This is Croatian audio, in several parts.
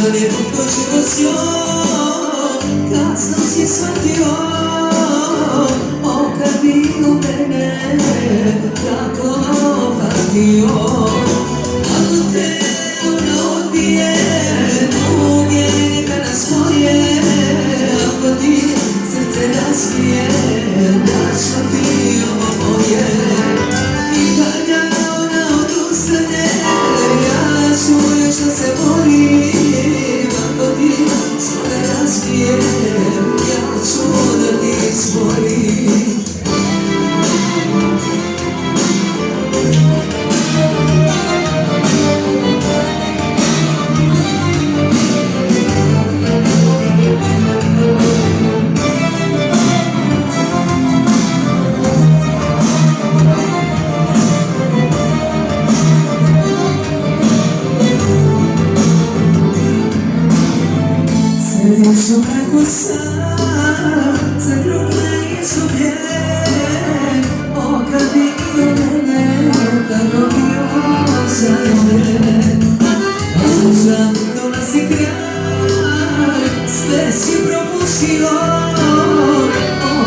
je doživo sjoj, kad sam si shvatio, kad bi u mene tako patio. Ako te ona odbije, druge neka nas spoje, ako ti srce razbije, da ću ti ovo moje. I kada ona odustane, ja ću još da se borim, ako ti svoje razbije, ja ću da ti stvorim. Središ u mraku sam, zagrubljeni su bjeg, kad bi u mene tako bio zaljubljen. Osjećam dolazi kraj, sve si propustio,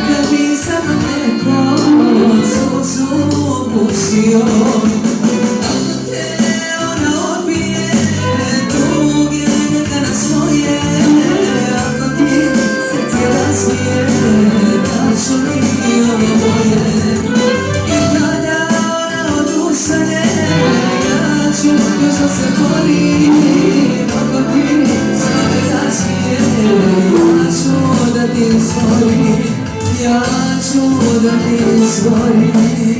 kad bi sam neko suzu pustio. Ako te ona odbije, druge neka nas svoje, da ću ti ovo moje. I kada ona odustane, ja ću još da se borim, ako ti sve razbije, ja ću da ti stvorim, ja ću da ti stvorim.